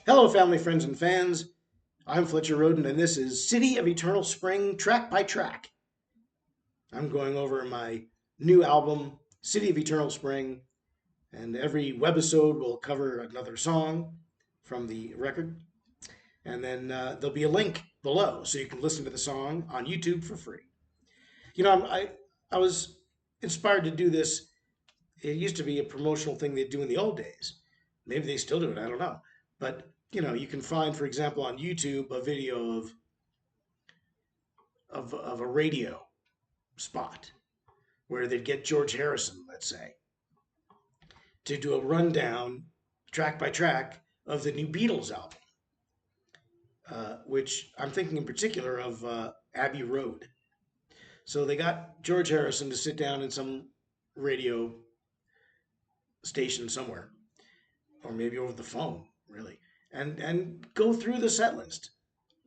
Hello, family, friends, and fans. I'm Fletcher Rhoden, and this is City of Eternal Spring, track by track. I'm going over my new album, City of Eternal Spring, and every webisode will cover another song from the record. And then there'll be a link below so you can listen to the song on YouTube for free. I was inspired to do this. It used to be a promotional thing they'd do in the old days. Maybe they still do it, I don't know. But you can find, for example, on YouTube a video of a radio spot where they'd get George Harrison, let's say, to do a rundown track by track of the new Beatles album, which I'm thinking in particular of Abbey Road. So they got George Harrison to sit down in some radio station somewhere, or maybe over the phone, really, and go through the set list,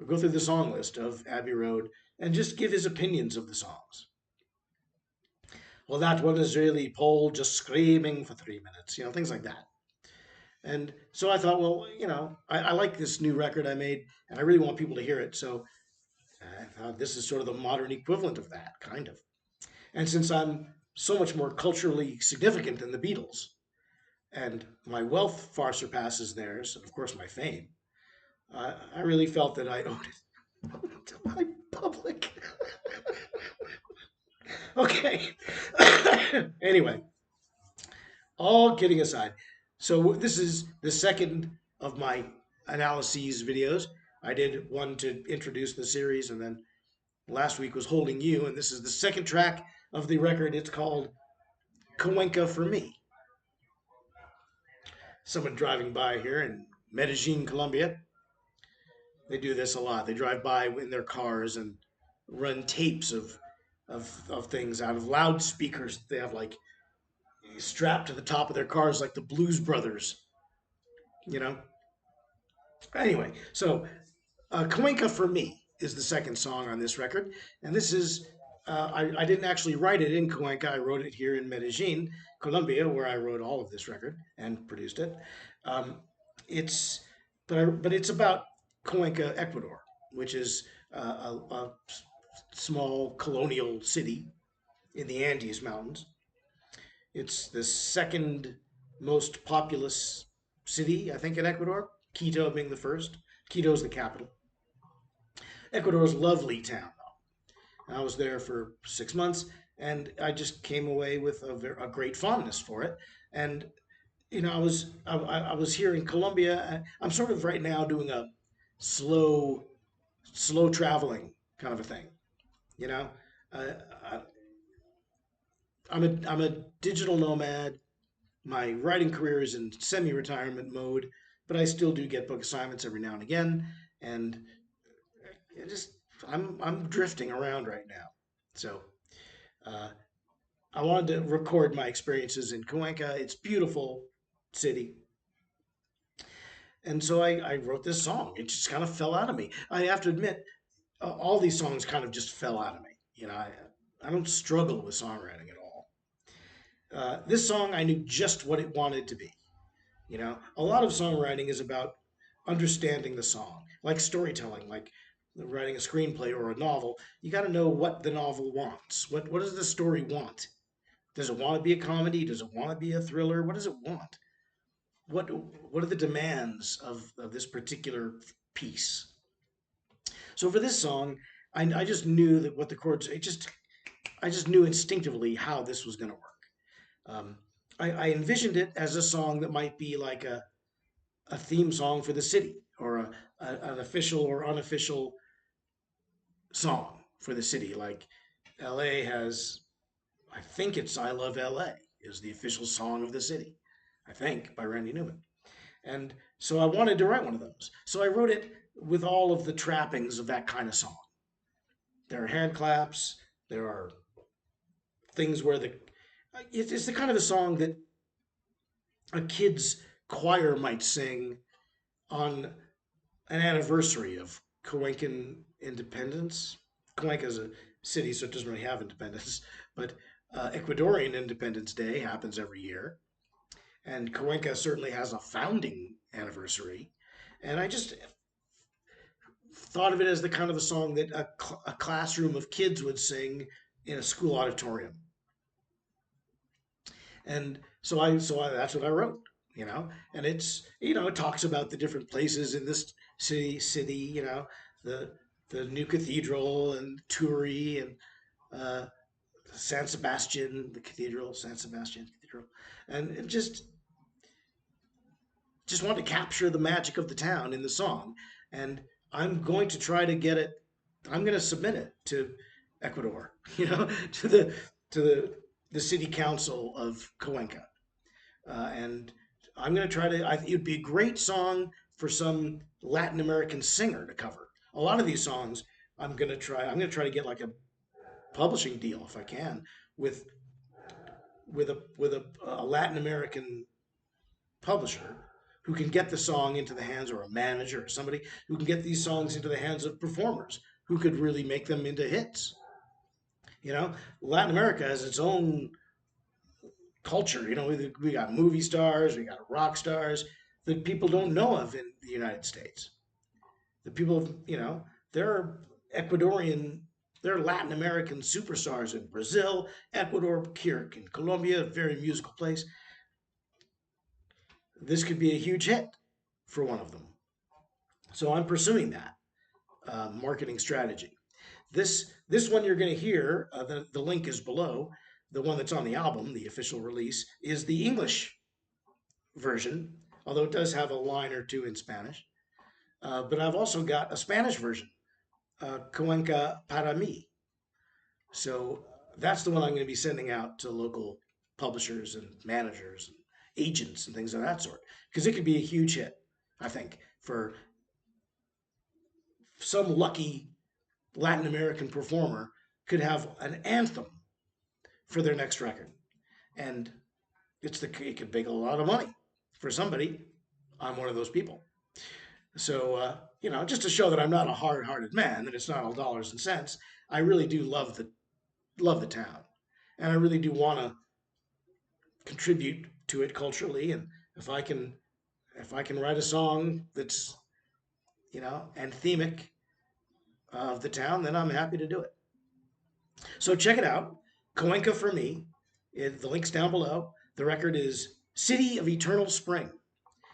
or go through the song list of Abbey Road, and just give his opinions of the songs. Well, that one is really Paul just screaming for 3 minutes, things like that. And so I thought, well, I like this new record I made, and I really want people to hear it. So I thought this is sort of the modern equivalent of that, kind of. And since I'm so much more culturally significant than the Beatles, and my wealth far surpasses theirs, and of course my fame, I really felt that I owed it to my public. Okay. Anyway, all kidding aside, so this is the second of my analyses videos. I did one to introduce the series, and then last week was Holding You, and this is the second track of the record. It's called Cuenca for Me. Someone driving by here in Medellin, Colombia, they do this a lot. They drive by in their cars and run tapes of things out of loudspeakers they have like strapped to the top of their cars, like the Blues Brothers, you know. Anyway, so Cuenca for Me is the second song on this record, and this is I didn't actually write it in Cuenca. I wrote it here in Medellin, Colombia, where I wrote all of this record and produced it. Um, it's but it's about Cuenca, Ecuador, which is a small colonial city in the Andes Mountains. It's the second most populous city, I think, in Ecuador. Quito being the first. Quito's the capital. Ecuador's a lovely town, though. I was there for 6 months, and I just came away with a great fondness for it. And I was here in Colombia. I'm sort of right now doing a slow slow traveling kind of a thing. You know, I, I'm a digital nomad. My writing career is in semi-retirement mode, but I still do get book assignments every now and again, and I just I'm drifting around right now. So uh, I wanted to record my experiences in Cuenca. It's beautiful city, and so I wrote this song. It just kind of fell out of me. I have to admit, all these songs kind of just fell out of me. I don't struggle with songwriting at all. This song, I knew just what it wanted to be. A lot of songwriting is about understanding the song, like storytelling, like writing a screenplay or a novel. You got to know what the novel wants. What does the story want? Does it want to be a comedy? Does it want to be a thriller? What does it want? What are the demands of this particular piece? So for this song, I just knew that what the chords. I just knew instinctively how this was going to work. Um, I envisioned it as a song that might be like a theme song for the city, or an official or unofficial song for the city. Like LA has, I think it's I Love LA is the official song of the city, I think, by Randy Newman. And so I wanted to write one of those. So I wrote it with all of the trappings of that kind of song. There are hand claps, there are things where it's the kind of a song that a kid's choir might sing on an anniversary of Cuencan independence. Cuenca is a city, so it doesn't really have independence, but Ecuadorian Independence Day happens every year, and Cuenca certainly has a founding anniversary. And I just thought of it as the kind of a song that a classroom of kids would sing in a school auditorium. And so that's what I wrote, and it talks about the different places in this city, the new cathedral and Turi and uh, San Sebastian, the cathedral, San Sebastian Cathedral, and it just want to capture the magic of the town in the song. And I'm going to try to get it. I'm going to submit it to Ecuador, to the city council of Cuenca, and I'm going to try to. It'd be a great song for some Latin American singer to cover. A lot of these songs, I'm going to try. I'm going to try to get like a publishing deal if I can with a Latin American publisher who can get the song into the hands, or a manager or somebody who can get these songs into the hands of performers who could really make them into hits. You know, Latin America has its own culture. We got movie stars, we got rock stars that people don't know of in the United States. The people, there are Ecuadorian, there are Latin American superstars in Brazil, Ecuador, Kirk, in Colombia, a very musical place. This could be a huge hit for one of them. So I'm pursuing that marketing strategy. This one you're going to hear, the link is below. The one that's on the album, the official release, is the English version, although it does have a line or two in Spanish. But I've also got a Spanish version, Cuenca para mí. So that's the one I'm going to be sending out to local publishers and managers and agents and things of that sort, because it could be a huge hit, I think, for some lucky Latin American performer could have an anthem for their next record, and it could make a lot of money for somebody. I'm one of those people. So just to show that I'm not a hard-hearted man, that it's not all dollars and cents. I really do love the town, and I really do want to contribute to it culturally. And if I can if I can write a song that's anthemic of the town, then I'm happy to do it. So check it out, Coenca for me. The link's down below. The record is City of Eternal Spring,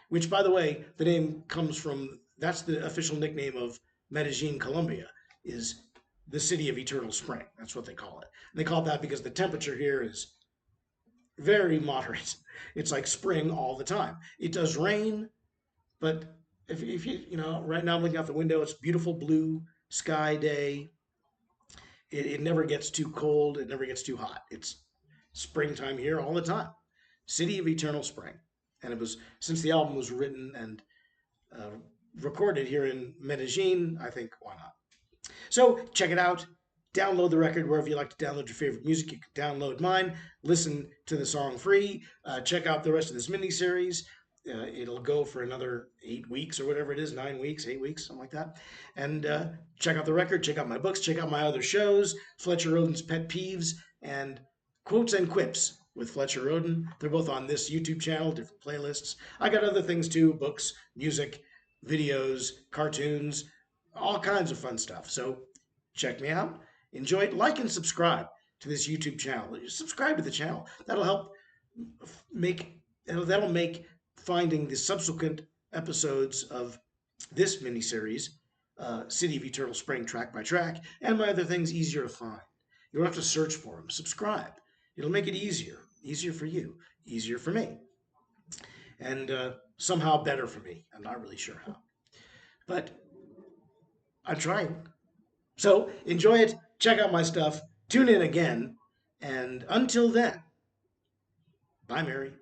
which, by the way, the name comes from, that's the official nickname of Medellin, Colombia, is the City of Eternal Spring. That's what they call it. And they call it that because the temperature here is very moderate. It's like spring all the time. It does rain, but if right now I'm looking out the window, it's beautiful blue sky day. It never gets too cold. It never gets too hot. It's springtime here all the time. City of Eternal Spring. And it was, since the album was written and uh, recorded here in Medellin, I think, why not? So check it out. Download the record wherever you like to download your favorite music. You can download mine, listen to the song free, check out the rest of this mini series. It'll go for another 8 weeks or whatever it is, 9 weeks, 8 weeks, something like that. And check out the record, check out my books, check out my other shows, Fletcher Rhoden's Pet Peeves and Quotes and Quips with Fletcher Rhoden. They're both on this YouTube channel, different playlists. I got other things too, books, music, videos, cartoons, all kinds of fun stuff. So check me out. Enjoy it. Like and subscribe to this YouTube channel. Subscribe to the channel. That'll make finding the subsequent episodes of this miniseries, City of Eternal Spring, track by track, and my other things easier to find. You don't have to search for them. Subscribe. It'll make it easier. Easier for you. Easier for me. And somehow better for me. I'm not really sure how. But I'm trying. So enjoy it. Check out my stuff. Tune in again. And until then, bye, Mary.